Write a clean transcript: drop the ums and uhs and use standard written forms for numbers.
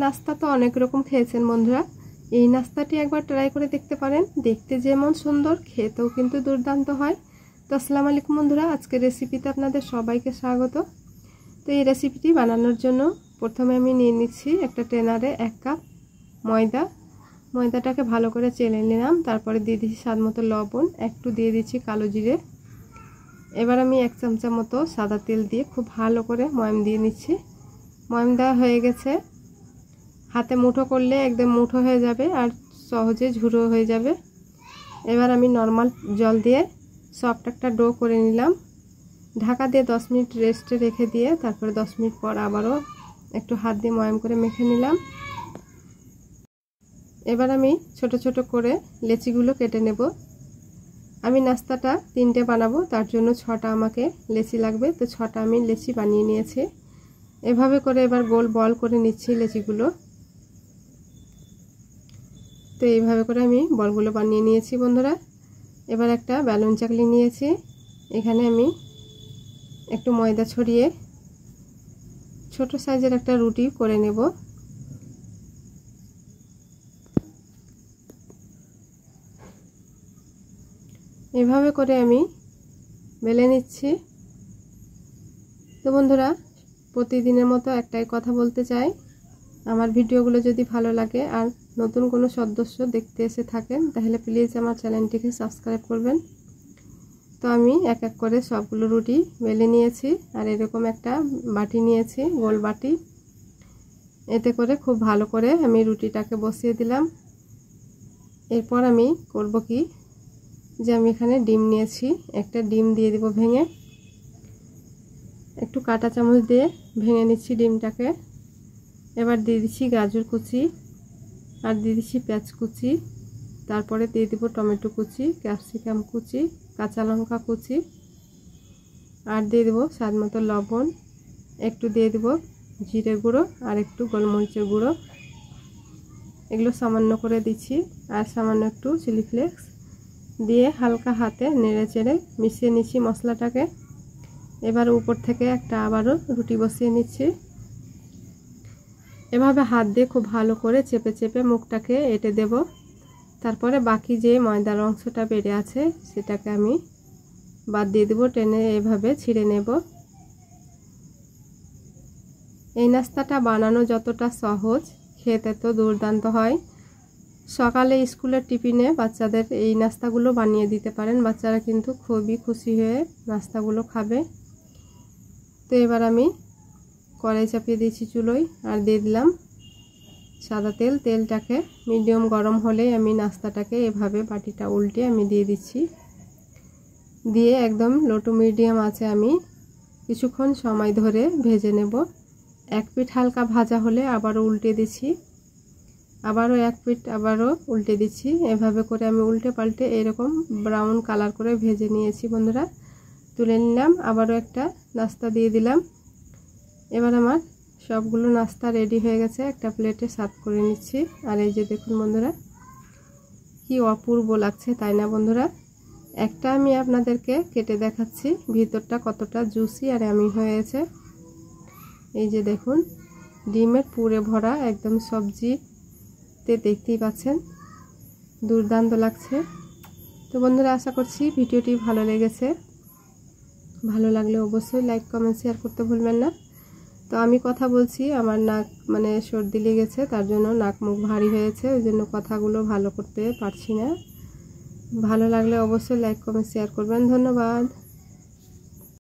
নাস্তা তো অনেক রকম খেয়েছেন বন্ধুরা, এই নাস্তাটি একবার ট্রাই করে দেখতে পারেন। দেখতে যেমন সুন্দর, খেতেও কিন্তু দুর্দান্ত হয়। তো আসসালামু আলাইকুম বন্ধুরা, আজকের রেসিপিতে আপনাদের সবাইকে স্বাগত। তো এই রেসিপিটি বানানোর জন্য প্রথমে আমি নিয়ে নিচ্ছি একটা ট্রেনারে 1 কাপ ময়দাটাকে ভালো করে চেলে নিলাম। তারপরে দিয়ে দিচ্ছি স্বাদ মতো লবণ, একটু দিয়ে দিচ্ছি কালো জিরে। এবার আমি 1 চামচা মতো সাদা তেল দিয়ে খুব ভালো করে ময়াম দিয়ে নিচ্ছি। ময়াম দেওয়া হয়ে গেছে। হাতে মুঠো করলে একদম মুঠো হয়ে যাবে আর সহজে ঝুরো হয়ে যাবে। এবার আমি নর্মাল জল দিয়ে সফট একটা ডো করে নিলাম। ঢাকা দিয়ে 10 মিনিট রেস্টে রেখে দিয়ে তারপরে 10 মিনিট পর আবারও একটু হাত দিয়ে ময়াম করে মেখে নিলাম। এবার আমি ছোট ছোট করে লেচিগুলো কেটে নেব। আমি নাস্তাটা 3টে বানাবো, তার জন্য 6টা আমাকে লেচি লাগবে। তো 6টা আমি লেচি বানিয়ে নিয়েছি। এভাবে করে এবার গোল বল করে নিচ্ছি লেচিগুলো। তো এইভাবে করে আমি বলগুলো বানিয়ে নিয়েছি বন্ধুরা। এবার একটা বেলুন চাকলি নিয়েছি, এখানে আমি একটু ময়দা ছড়িয়ে ছোট সাইজের একটা রুটি করে নেব। এভাবে করে আমি বেলে নিচ্ছি। তো বন্ধুরা, প্রতিদিনের মতো একটাই কথা বলতে চাই, আমার ভিডিওগুলো যদি ভালো লাগে আর নতুন কোনো সদস্য দেখতে এসে থাকেন তাহলে প্লিজ আমার চ্যানেলটিকে সাবস্ক্রাইব করবেন। তো আমি এক এক করে সবগুলো রুটি বেলে নিয়েছি আর এরকম একটা বাটি নিয়েছি, গোল বাটি। এতে করে খুব ভালো করে আমি রুটিটাকে বসিয়ে দিলাম। এরপর আমি করব কি, যে আমি এখানে ডিম নিয়েছি, একটা ডিম দিয়ে দিব ভেঙে। একটু কাঁটা চামচ দিয়ে ভেঙে নিচ্ছি ডিমটাকে। এবার দিয়ে দিচ্ছি গাজর কুচি আর দিয়ে দিচ্ছি পেঁয়াজ কুচি। তারপরে দিয়ে দিব টমেটো কুচি, ক্যাপসিকাম কুচি, কাঁচা লঙ্কা কুচি আর দিয়ে দেব স্বাদ মতো লবণ। একটু দিয়ে দেব জিরে গুঁড়ো আর একটু গোলমরিচের গুঁড়ো, এগুলো সামান্য করে দিচ্ছি। আর সামান্য একটু চিলি ফ্লেক্স দিয়ে হালকা হাতে নেড়ে চেড়ে মিশিয়ে নিচ্ছি মশলাটাকে। এবার উপর থেকে একটা আবারও রুটি বসিয়ে নিচ্ছি। এভাবে হাত দিয়ে খুব ভালো করে চেপে চেপে মুখটাকে এঁটে দেব। তারপরে বাকি যে ময়দার অংশটা বেড়ে আছে সেটাকে আমি বাদ দিয়ে দেবো, টেনে এভাবে ছিঁড়ে নেব। এই নাস্তাটা বানানো যতটা সহজ, খেতে তো দুর্দান্ত হয়। সকালে স্কুলের টিফিনে বাচ্চাদের এই নাস্তাগুলো বানিয়ে দিতে পারেন, বাচ্চারা কিন্তু খুবই খুশি হয়ে নাস্তাগুলো খাবে। তো এবার আমি কড়াই চাপিয়ে দিয়েছি চুলোয় আর দিয়ে দিলাম সাদা তেল। তেলটাকে মিডিয়াম গরম হলেই আমি নাস্তাটাকে এভাবে বাটিটা উল্টে আমি দিয়ে দিচ্ছি। দিয়ে একদম লো টু মিডিয়াম আছে আমি কিছুক্ষণ সময় ধরে ভেজে নেব। এক পিঠ হালকা ভাজা হলে আবারও উল্টে দিচ্ছি, আবারও এক পিঠ আবারও উল্টে দিচ্ছি। এভাবে করে আমি উল্টে পাল্টে এরকম ব্রাউন কালার করে ভেজে নিয়েছি বন্ধুরা। তুলে নিলাম, আবারও একটা নাস্তা দিয়ে দিলাম। এবার আমার সবগুলো নাস্তা রেডি হয়ে গেছে, একটা প্লেটে সার্ভ করে নিচ্ছি। আর এই যে দেখুন বন্ধুরা, কি অপূর্ব লাগছে তাই না বন্ধুরা। একটা আমি আপনাদেরকে কেটে দেখাচ্ছি ভিতরটা কতটা জুসি আর ইয়ামি হয়েছে। এই যে দেখুন, ডিমের পুরে ভরা একদম সবজিতে, দেখতেই পাচ্ছেন দুর্দান্ত লাগছে। তো বন্ধুরা, আশা করছি ভিডিওটি ভালো লেগেছে। ভালো লাগলে অবশ্যই লাইক কমেন্ট শেয়ার করতে ভুলবেন না। তো আমি কথা বলছি, আমার নাক সর্দি লেগেছে, তার জন্য নাক মুখ ভারী হয়েছে, ওই জন্য কথাগুলো ভালো করতে পারছি না। ভালো লাগলে অবশ্যই লাইক কমেন্ট শেয়ার করবেন। ধন্যবাদ।